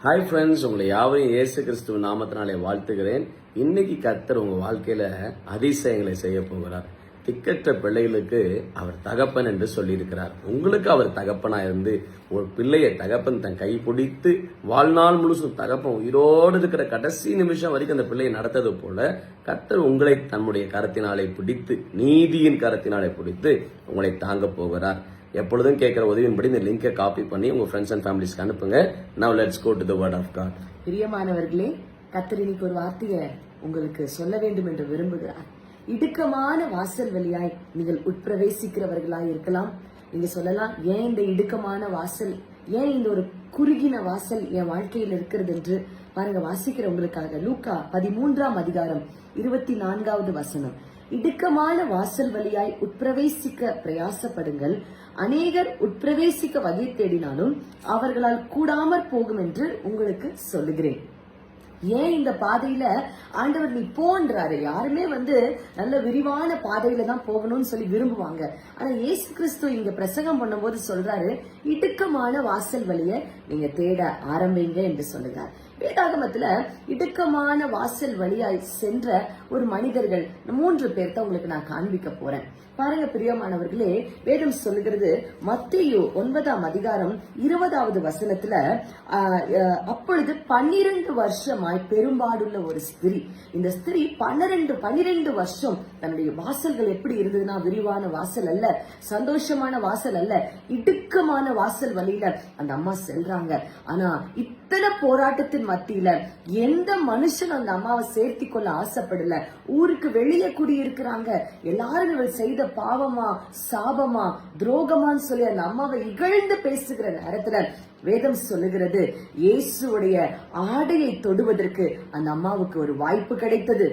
Hi friends, உங்களை யாவையும் இயேசு கிறிஸ்துவ நாமத்தினாலே வாழ்த்துகிறேன். இன்னைக்கு கர்த்தர் உங்க வாழ்க்கையில அதிசயங்களை செய்ய போகிறார். திக்கற்ற பிள்ளைகளுக்கு அவர் தகப்பன் என்று சொல்லியிருக்கிறார். உங்களுக்கு அவர் தகப்பனா இருந்து ஒரு பிள்ளையை தகப்பன் தன் கை பிடித்து வாழ்நாள் முழுசும் தகப்பன் உயிரோடு இருக்கிற கடைசி நிமிஷம் வரைக்கும் அந்த பிள்ளையை நடத்தது போல கர்த்தர் உங்களை தன்னுடைய கரத்தினாலே பிடித்து, நீதியின் கரத்தினாலே பிடித்து உங்களை தாங்க போகிறார். எப்பொழுதும் கேட்கிற உதவியின்படி இந்த லிங்கை காப்பி பண்ணி உங்க ஃப்ரெண்ட்ஸ் அண்ட் ஃபேமிலிஸ்க்கு அனுப்புங்க. Now let's go to the word of God. பிரியமானவர்களே, கர்த்தர் இன்னைக்கு ஒரு வார்த்தையை உங்களுக்கு சொல்ல வேண்டும் என்று விரும்புகிறார். இடுக்கமான வாசல் வழியாய் நீங்கள் உட்பிரவேசிக்கிறவர்களாய் இருக்கலாம். நீங்க சொல்லலாம், ஏன் இந்த இடுக்கமான வாசல், ஏன் இந்த ஒரு குறுகின வாசல் என் வாழ்க்கையில் இருக்கிறது என்று பாருங்க. வாசிக்கிறவங்களுக்காக லூக்கா 13ஆம் அதிகாரம் 24வது வசனம். இடுக்கமான வாசல் வழியாய் உட்பிரவேசிக்க பிரயாசப்படுங்கள். அநேகர் உட்பிரவேசிக்க வகை தேடினாலும் அவர்களால் கூடாமற் போகும் என்று உங்களுக்கு சொல்லுகிறேன். ஏன் இந்த பாதையில ஆண்டவர் நீ போன்றாரு? யாருமே நல்ல விரிவான பாதையில தான் போகணும்னு சொல்லி விரும்புவாங்க. ஆனா இயேசு கிறிஸ்து இங்க பிரசங்கம் பண்ணும்போது சொல்றாரு, இடுக்கமான வாசல் வழிய நீங்க தேட ஆரம்பிங்க என்று சொல்லுகிறார். வேதாகமத்துல இடுக்கமான வாசல் வழியாய் சென்ற ஒரு மனிதர்கள் 3 பேர்த்த உங்களுக்கு நான் காண்பிக்க போறேன். பாருங்க பிரியமானவர்களே, வேதம் சொல்லுகிறது மத்தேயு 9ஆம் அதிகாரம் 20வது வசனத்துல, அப்பொழுது 12 வருஷமாய் பெரும்பாடுள்ள ஒரு ஸ்திரீ, இந்த ஸ்திரீ 12 வருஷம் தன்னுடைய வாசல்கள் எப்படி இருந்ததுன்னா, விரிவான வாசல் அல்ல, சந்தோஷமான வாசல் அல்ல, இடுக்கமான வாசல் வழியில அந்த அம்மா செல்றாங்க. ஆனா இத்தனை போராட்டத்தின் மத்தியில எந்த மனுஷன் அந்த அம்மாவை சேர்த்தி கொள்ள ஆசைப்படல. ஊருக்கு வெளியே குடியிருக்கிறாங்க. எல்லாரும் இவள் செய்த பாவமா, சாபமா, துரோகமான்னு சொல்லி அந்த அம்மாவை இகழ்ந்து பேசுகிற நேரத்துல வேதம் சொல்லுகிறது, இயேசுடைய ஆடையை தொடுவதற்கு அந்த அம்மாவுக்கு ஒரு வாய்ப்பு கிடைத்தது.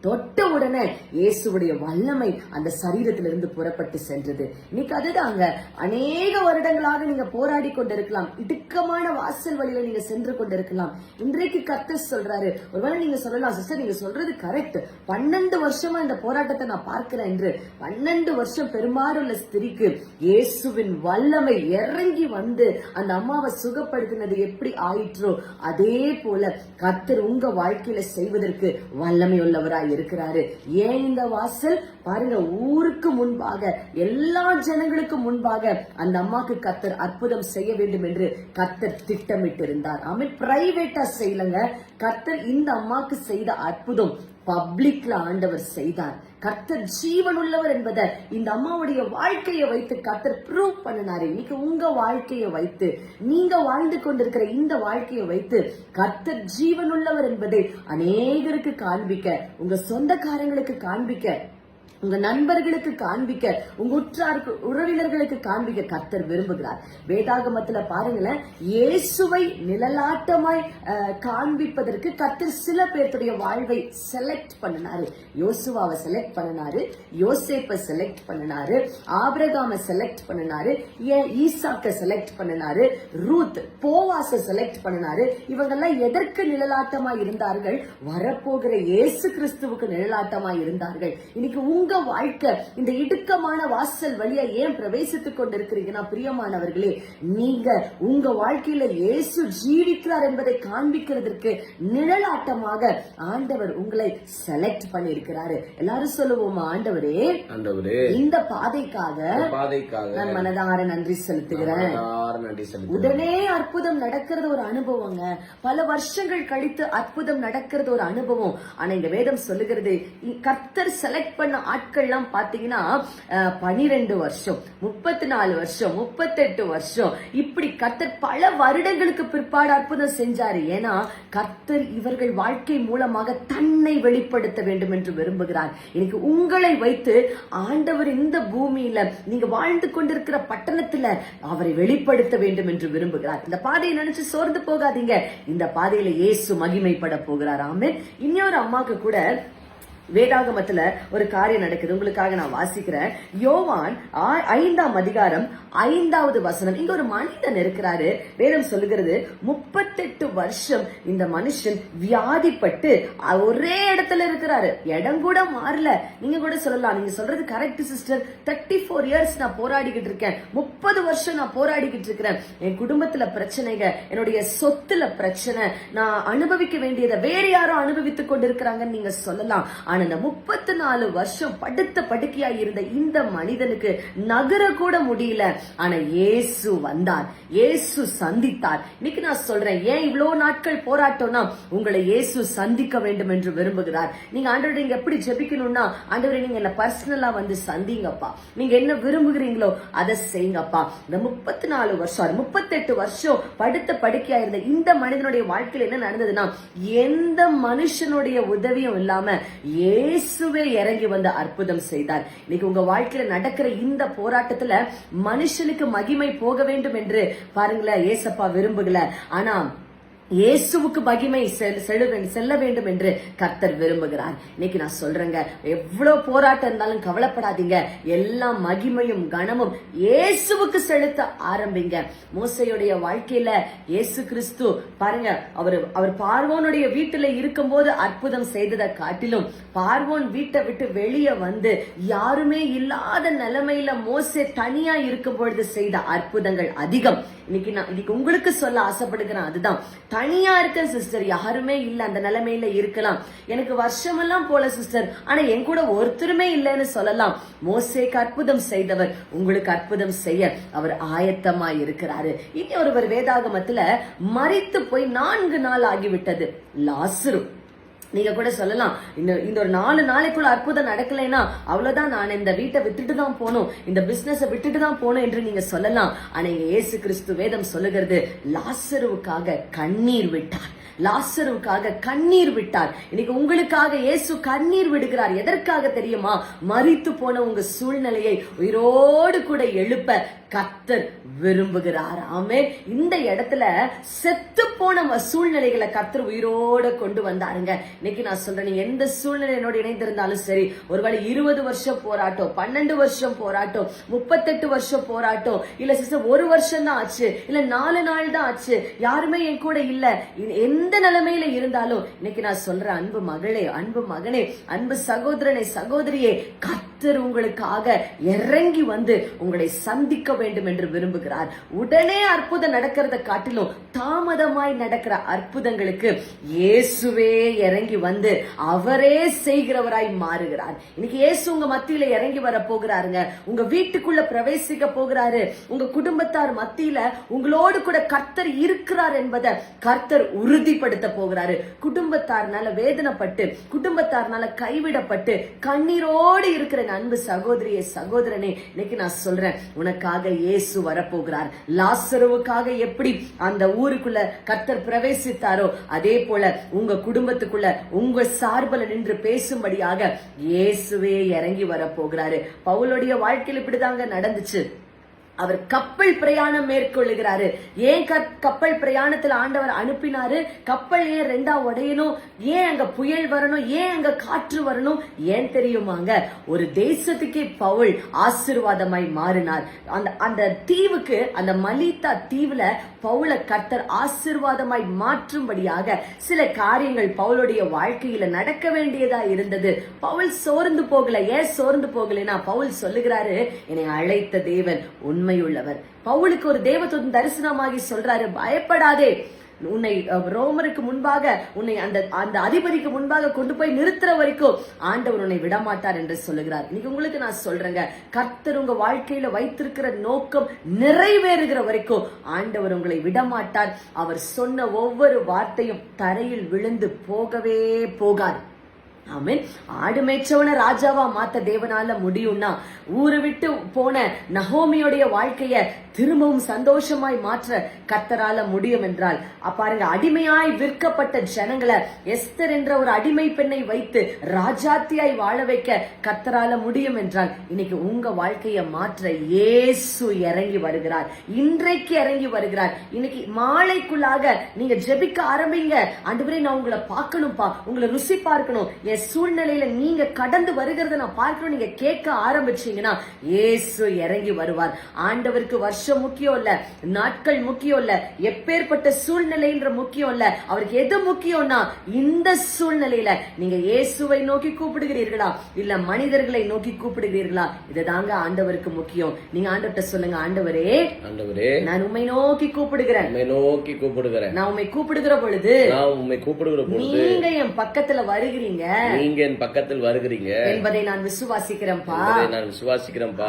தொட்ட உடனே இயேசுடைய வல்லமை அந்த சரீரத்திலிருந்து புறப்பட்டு சென்றது. இன்னைக்கு அதுதாங்க, அநேக வருடங்களாக நீங்க போராடி கொண்டிருக்கலாம், இடுக்கமான வாசல் வழியில நீங்க சென்று கொண்டிருக்கலாம். இன்றைக்கு கர்த்தர் சொல்றாரு, ஒருவேளை நீங்க சொல்லலாம், சிஸ்டர் நீங்க சொல்றது கரெக்ட், 12 வருஷமா இந்த போராட்டத்தை நான் பார்க்கிறேன் என்று. 12 வருஷம் பெரும்பாலுள்ள ஸ்திரிக்கு இயேசுவின் வல்லமை இறங்கி வந்து அந்த அம்மாவை சுகப்படுத்தினது எப்படி ஆயிற்றோ, அதே போல கர்த்தர் உங்க வாழ்க்கையில செய்வதற்கு வல்லமை உள்ளவராய் இருக்கிறாரு. ஏன் இந்த வாசல் பாருங்க, ஊருக்கு முன்பாக, எல்லா ஜனங்களுக்கு முன்பாக அந்த அம்மாக்கு கர்த்தர் அற்புதம் செய்ய வேண்டும் என்று கர்த்தர் திட்டமிட்டு இருந்தார். ஆமென். பிரைவேட்டா செய்யலங்க, கர்த்தர் இந்த அம்மாக்கு செய்த அற்புதம் பப்ளிக்ல ஆண்டவர் செய்தார். கர்த்தர் ஜீவன் உள்ளவர் என்பதை இந்த அம்மாவுடைய வாழ்க்கையை வைத்து கர்த்தர் ப்ரூவ் பண்ணினாரு. இன்னைக்கு உங்க வாழ்க்கையை வைத்து, நீங்க வாழ்ந்து கொண்டிருக்கிற இந்த வாழ்க்கையை வைத்து கர்த்தர் ஜீவன் உள்ளவர் என்பதை அநேகருக்கு காண்பிக்க, உங்க சொந்தக்காரங்களுக்கு காண்பிக்க, உங்க நண்பர்களுக்கு காண்பிக்க, உங்க உற்றாருக்கு உறவினர்களுக்கு காண்பிக்க கர்த்தர் விரும்புகிறார். வேதாகமத்துல பாருங்களேன், இயேசுவை நிழலாட்டமாய் காண்பிப்பதற்கு கர்த்தர் சில பேருடைய வாழ்வை செலக்ட் பண்ணினாரு. யோசுவாவை செலக்ட் பண்ணினாரு, யோசேப்பை செலக்ட் பண்ணினாரு, ஆபிரகாமை செலக்ட் பண்ணினாரு, ஈசாக்க செலக்ட் பண்ணினாரு, ரூத், போவாச செலக்ட் பண்ணினாரு. இவங்கெல்லாம் எதற்கு நிழலாட்டமாய் இருந்தார்கள்? வரப்போகிற இயேசு கிறிஸ்துவுக்கு நிழலாட்டமாய் இருந்தார்கள். இன்னைக்கு உங்க வாழ்க்கை இந்த இடுக்கமான வாசல் வழியா ஏன் பிரவேசித்துக் கொண்டிருக்கிறீங்கன்னா, பிரியமானவர்களே, நீங்க உங்க வாழ்க்கையில இயேசு ஜீவிக்கிறார் என்பதை காண்பிக்கிறதுக்கு நிழலாட்டமாக ஆண்டவர் உங்களை செலக்ட் பண்ணியிருக்கிறாரு. எல்லாரும் சொல்லுவோமா, ஆண்டவரே, இந்த பாதைக்காக நான் மனதார நன்றி செலுத்துகிறேன். உடனே அற்புதம் நடக்கிறது ஒரு அனுபவங்க. பல வருஷங்கள் கழித்து அற்புதம் நடக்கிறது ஒரு அனுபவம். ஆனா இந்த வேதம் சொல்லுகிறது, கர்த்தர் செலக்ட் பண்ண ஆட்கள்லாம் பாத்தீங்கன்னா 12 வருஷம், 34 வருஷம், 38 வருஷம், இப்படி கர்த்தர் பல வருடங்களுக்கு பிற்பாடு அற்புதம் செஞ்சாரு. ஏன்னா கர்த்தர் இவர்கள் வாழ்க்கை மூலமாக தன்னை வெளிப்படுத்த வேண்டும் என்று விரும்புகிறார். இன்னைக்கு உங்களை வைத்து ஆண்டவர் இந்த பூமியில நீங்க வாழ்ந்து கொண்டிருக்கிற பட்டணத்துல அவரை வெளிப்படுத்த வேண்டும் என்று விரும்புகிறார். இந்த பாதையை நினைச்சு சோர்ந்து போகாதீங்க. இந்த பாதையில இயேசு மகிமைப்பட போகிறார். ஆமென். இன்னொரு அம்மாக்கு கூட வேதாகமத்துல ஒரு காரியம் நடக்குது, உங்களுக்காக நான் வாசிக்கிறேன். யோவான் 5ஆம் அதிகாரம் 5வது வசனம். இங்க ஒரு மனிதன் இருக்கிறாரு. வேதம் சொல்லுகிறது 38 வருஷம் இந்த மனுஷன் வியாதிப்பட்டு ஒரே இடத்துல இருக்கிறாரு. இடம் கூட மாறல. நீங்க கூட சொல்லலாம், நீங்க சொல்றது கரெக்ட் சிஸ்டர், 34 இயர்ஸ் நான் போராடிக்கிட்டு இருக்கேன், 30 வருஷம் நான் போராடிக்கிட்டு இருக்கிறேன், என் குடும்பத்துல பிரச்சனைங்க, என்னுடைய சொத்துல பிரச்சனை, நான் அனுபவிக்க வேண்டியதை வேற யாரும் அனுபவித்துக் கொண்டிருக்கிறாங்கன்னு நீங்க சொல்லலாம். ஆனா இந்த 34 வருஷம் படுத்த படுக்கையா இருந்த இந்த மனிதனுக்கு நகர கூட முடியல. ஆனா இயேசு வந்தார், இயேசு சந்தித்தார். இன்னைக்கு நான் சொல்றேன், ஏன் இவ்வளவு நாட்கள் போராட்டம்னா உங்களை இயேசு சந்திக்க வேண்டும் என்று விரும்புகிறார். நீங்க ஆண்டவரே நீங்க எப்படி ஜெபிக்கணும்னா, ஆண்டவரே நீங்க என்ன பர்சனலா வந்து சந்திங்கப்பா, நீங்க என்ன விரும்புகிறீங்களோ அதை செய்யுங்கப்பா. இந்த 34 வருஷம் 38 வருஷம் படுத்த படுக்கையா இருந்த இந்த மனிதனுடைய வாழ்க்கையில என்ன நடந்ததுன்னா, எந்த மனுஷனுடைய உதவியும் இல்லாம இயேசுவே இறங்கி வந்து அற்புதம் செய்தார். இன்னைக்கு உங்க வாழ்க்கையில நடக்கிற இந்த போராட்டத்துல மனுஷனுக்கு மகிமை போக வேண்டும் என்று பாருங்களேன் ஏசப்பா விரும்புகல. ஆனா இயேசுவுக்கு மகிமை செல்ல வேண்டும் என்று கர்த்தர் விரும்புகிறார். இன்னைக்கு நான் சொல்றேங்க, எவ்வளவு போராட்டம் இருந்தாலும் கவலைப்படாதீங்க, எல்லா மகிமையும் கனமும் இயேசுவுக்கு செலுத்த ஆரம்பிங்க. மோசேயுடைய வாழ்க்கையில இயேசு கிறிஸ்து பாருங்க, அவர் பார்வோனுடைய வீட்டுல இருக்கும் போது அற்புதம் செய்ததை காட்டிலும் பார்வோன் வீட்டை விட்டு வெளியே வந்து யாருமே இல்லாத நிலைமையில மோசே தனியா இருக்கும் பொழுது செய்த அற்புதங்கள் அதிகம். இன்னைக்கு உங்களுக்கு சொல்ல ஆசைப்படுகிறேன், அதுதான். தனியா இருக்க சிஸ்டர், யாருமே இல்ல, அந்த நிலைமையில இருக்கலாம், எனக்கு வருஷமெல்லாம் போல சிஸ்டர், ஆனா என் கூட ஒருத்தருமே இல்லைன்னு சொல்லலாம். மோசேக்கு அற்புதம் செய்தவர் உங்களுக்கு அற்புதம் செய்ய அவர் ஆயத்தமா இருக்கிறாரு. இனி ஒருவர் வேதாகமத்துல மரித்து போய் 4 நாள் ஆகிவிட்டது, லாசரு. நீங்க கூட சொல்லலாம், இந்த ஒரு 4 நாளைக்குள்ள அற்புதம் நடக்கலைன்னா அவ்வளவுதான், நான் இந்த வீட்டை விட்டுட்டு தான் போகணும், இந்த பிசினஸை விட்டுட்டு தான் போகணும் என்று நீங்க சொல்லலாம். ஆனா இயேசு கிறிஸ்து வேதம் சொல்லுகிறது, லாசருவுக்காக கண்ணீர் விட்டார், லாசருவுக்காக கண்ணீர் விட்டார். இன்னைக்கு உங்களுக்காக இயேசு கண்ணீர் விடுகிறார். எதற்காக தெரியுமா? மரித்து போன உங்க சூழ்நிலையை உயிரோடு கூட எழுப்ப கர்த்தர் விரும்புகிறார். ஆமென். இந்த இடத்துல செத்து போன சூழ்நிலைகளை கர்த்தர் உயிரோட கொண்டு வந்தாருங்க. இன்னைக்கு நான் சொல்றேன், நீ எந்த சூழ்நிலை என்னோட இணைந்திருந்தாலும் சரி, ஒருவேளை 20 வருஷம் போராட்டம், 12 வருஷம் போராட்டம், 38 வருஷம் போராட்டம், இல்ல சிஸ்டர் 1 வருஷம் தான் ஆச்சு, இல்ல 4 நாள் தான் ஆச்சு, யாருமே என் கூட இல்ல, எந்த நிலைமையில இருந்தாலும் இன்னைக்கு நான் சொல்றேன், அன்பு மகளே, அன்பு மகனே, அன்பு சகோதரனே, சகோதரியே, கர்த்தர் உங்களுக்காக இறங்கி வந்து உங்களை சந்திக்க வேண்டும் என்று விரும்புகிறார். உடனே அற்புதம் நடக்கிறத காட்டிலும் தாமதமாய் நடக்கிற அற்புதங்களுக்கு இயேசுவே இறங்கி வந்து அவரே செய்கிறவராய் மாறுகிறார். இன்னைக்கு இயேசு உங்க மத்தியில இறங்கி வர போகிறாருங்க. உங்க வீட்டுக்குள்ள பிரவேசிக்க போகிறாரு. உங்க குடும்பத்தார் மத்தியில உங்களோடு கூட கர்த்தர் இருக்கிறார் என்பதை கர்த்தர் உறுதிப்படுத்த போகிறாரு. குடும்பத்தார்னால வேதனைப்பட்டு, குடும்பத்தார்னால கைவிடப்பட்டு கண்ணீரோடு இருக்கிற அன்பு சகோதரியே, சகோதரனே, இன்னைக்கு நான் சொல்றேன், உனக்காக இயேசு வரப்போகிறார். லாசருவுக்காக எப்படி அந்த ஊருக்குள்ள கர்த்தர் பிரவேசித்தாரோ அதே போல உங்க குடும்பத்துக்குள்ள உங்க சார்பல நின்று பேசும்படியாக இயேசுவே இறங்கி வரப்போகிறாரு. பவுலுடைய வாழ்க்கையில் இப்படிதாங்க நடந்துச்சு. அவர் கப்பல் பிரயாணம் மேற்கொள்ளுகிறாரு. ஏன் கப்பல் பிரயாணத்துல ஆண்டவர் அனுப்பினாரு? கப்பல் ஏன் 2ஆ உடையணும்? ஏன் அங்க புயல் வரணும்? ஏன் அங்க காற்று வரணும்? ஏன் தெரியுமாங்க? ஒரு தேசத்துக்கே பவுல் ஆசீர்வாதமாய் மாறினார். அந்த தீவுக்கு, அந்த மலித்தா தீவுல பவுல கர்த்தர் ஆசீர்வாதமாய் மாற்றும்படியாக சில காரியங்கள் பவுலுடைய வாழ்க்கையில நடக்க வேண்டியதா இருந்தது. பவுல் சோர்ந்து போகல. ஏன் சோர்ந்து போகலனா, பவுல் சொல்லுகிறாரு, என்னை அழைத்த தேவன் உண்மையுள்ளவர். பவுலுக்கு ஒரு தேவதூதன் தரிசனமாகி சொல்றாரு, பயப்படாதே, உன்னை ரோமருக்கு முன்பாக, உன்னை அந்த அதிபதிக்கு முன்பாக கொண்டு போய் நிறுத்துற வரைக்கும் ஆண்டவர் உன்னை விடமாட்டார் என்று சொல்லுகிறார். இன்னைக்கு உங்களுக்கு நான் சொல்றேங்க, கர்த்தர் உங்க வாழ்க்கையில வைத்திருக்கிற நோக்கம் நிறைவேறுகிற வரைக்கும் ஆண்டவர் உங்களை விடமாட்டார். அவர் சொன்ன ஒவ்வொரு வார்த்தையும் தரையில் விழுந்து போகவே போகாது. ஆமென். ஆடு மேய்ச்சவன ராஜாவா மாத்த தேவனால முடியும்னா, ஊரை விட்டு போன நகோமியோடைய வாழ்க்கைய திரும்பவும் சந்தோஷமாய் மாற்ற கர்த்தரால முடியும் என்றால், பாருங்க, அடிமையாய் விற்கப்பட்ட ஜனங்களை எஸ்தர் என்ற ஒரு அடிமை பெண்ணை வைத்து ராஜாத்தியாய் வாழ வைக்க கர்த்தரால முடியும் என்றால், இன்னைக்கு உங்க வாழ்க்கைய மாற்ற இயேசு இறங்கி வருகிறார். இன்றைக்கு இறங்கி வருகிறார். இன்னைக்கு மாலைக்குள்ளாக நீங்க ஜெபிக்க ஆரம்பிங்க. ஆண்டவரே, நான் உங்களை பார்க்கணும்பா, உங்களை ருசி பார்க்கணும், உங்களுடைய சூழ்நிலையில நீங்க கடந்து வருகிறத நான் பார்க்கிறோம், நீங்க கேட்க ஆரம்பிச்சீங்கன்னா இயேசு இறங்கி வருவார். ஆண்டவருக்கு வருஷம் முக்கியம் இல்ல, நாட்கள் முக்கியம் இல்ல, எப்பேற்பட்ட சூழ்நிலைன்ற முக்கியம் இல்ல. அவருக்கு எது முக்கியம்னா இந்த சூழ்நிலையில நீங்க இயேசுவை நோக்கி கூப்பிடுகிறீர்களா இல்ல மனிதர்களை நோக்கி கூப்பிடுகிறீர்களா, இதுதாங்க ஆண்டவருக்கு முக்கியம். நீங்க ஆண்டவர்கிட்ட சொல்லுங்க, ஆண்டவரே ஆண்டவரே நான் உம்மை நோக்கி கூப்பிடுகிறேன், உம்மை நோக்கி கூப்பிடுகிறேன். நான் உம்மை கூப்பிடுகிற பொழுது நான் உம்மை கூப்பிடுகிற பொழுது நீங்க என் பக்கத்துல வருகிறீங்க நீங்க என் பக்கத்தில் வருகிறீங்க என்பதை நான் விசுவாசிக்கிறேன்பா. என்பதை நான் விசுவாசிக்கிறேன்பா.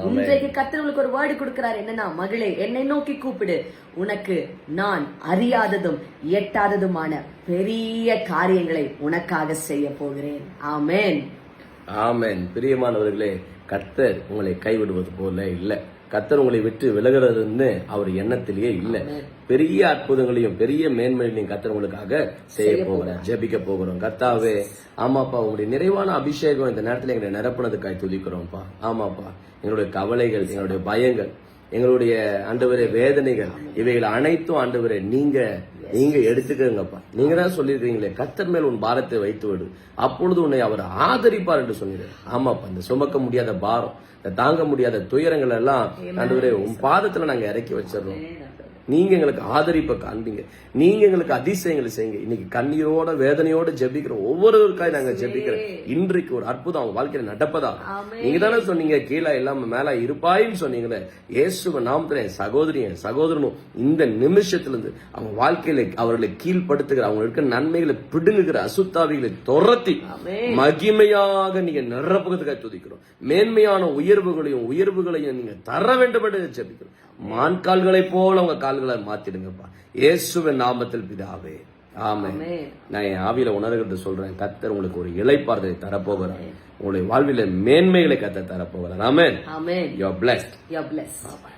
இன்றைக்கு கர்த்தர் உங்களுக்கு ஒரு வேர்டு கொடுக்கிறார். என்னன்னா, மகளே என்னை நோக்கி கூப்பிடு, உனக்கு நான் அறியாததும் எட்டாததுமான பெரிய காரியங்களை உனக்காக செய்ய போகிறேன். ஆமென், ஆமென். பிரியமானவர்களே, கர்த்தர் உங்களை கைவிடுவது போல இல்ல. கர்த்தர் உங்களை விட்டு விலகிறதுன்னு அவர் எண்ணத்திலேயே இல்ல. பெரிய அற்புதங்களையும் பெரிய மேன்மைகளையும் கர்த்தர் உங்களுக்காக செய்ய போகிறார். ஜெபிக்க போகிறோம். கர்த்தாவே, ஆமாப்பா, உங்களுடைய நிறைவான அபிஷேகம் இந்த நேரத்தில் எங்களை நிரப்புனதுக்காய் துதிக்கிறோம்ப்பா. ஆமாப்பா, எங்களுடைய கவலைகள், எங்களுடைய பயங்கள், எங்களுடைய ஆண்டவரே வேதனைகள், இவைகள் அனைத்தும் ஆண்டவரே நீங்க எடுத்துக்கங்கப்பா. நீங்க தான் சொல்லியிருக்கீங்களே, கர்த்தர் மேல் உன் பாரத்தை வைத்து விடு, அப்பொழுது உன்னை அவர் ஆதரிப்பார் என்று சொன்னீங்க. ஆமாப்பா, இந்த சுமக்க முடியாத பாரம், இந்த தாங்க முடியாத துயரங்கள் எல்லாம் ஆண்டவரே உன் பாதத்துல நாங்க இறக்கி வச்சிடறோம். நீங்க எங்களுக்கு ஆதரிப்பை காண்பீங்க, நீங்க எங்களுக்கு அதிசயங்களை செய்யுங்க. இன்னைக்கு கண்ணீரோட வேதனையோட ஜெபிக்கிற ஒவ்வொருவருக்காய் நாங்க ஜெபிக்கிறோம். இன்றைக்கு ஒரு அற்புதம் அவங்க வாழ்க்கையில நடப்பதா. நீங்க தானே சொன்னீங்க, கீழே இல்லாம மேல இருப்பாயின்னு சொன்னீங்களே. இயேசுவ நாமத்துல என் சகோதரி என் சகோதரனும் இந்த நிமிஷத்திலிருந்து அவங்க வாழ்க்கையில அவர்களை கீழ்படுத்துகிற, அவங்க இருக்க நன்மைகளை பிடுங்குகிற அசுத்தாவிகளை துரத்தி மகிமையாக நீங்க நிரப்புகிறதுக்காக துதிக்கிறோம். மேன்மையான உயர்வுகளையும் நீங்க தர வேண்டும் என்று ஜெபிக்கிறோம். மான்கால்களை போல உங்க கால்களை மாத்திடுங்கப்பா, இயேசுவின் நாமத்தில் பிதாவே, ஆமென். நான் என் ஆவியில உணர்கிறது சொல்றேன், கர்த்தர் உங்களுக்கு ஒரு இளைப்பாறுதலை தரப்போகிறார். உங்களுடைய வாழ்வில மேன்மைகளை கர்த்தர் தரப்போகிறார். ஆமென். ஆமென். You are blessed. You are blessed. Bye-bye.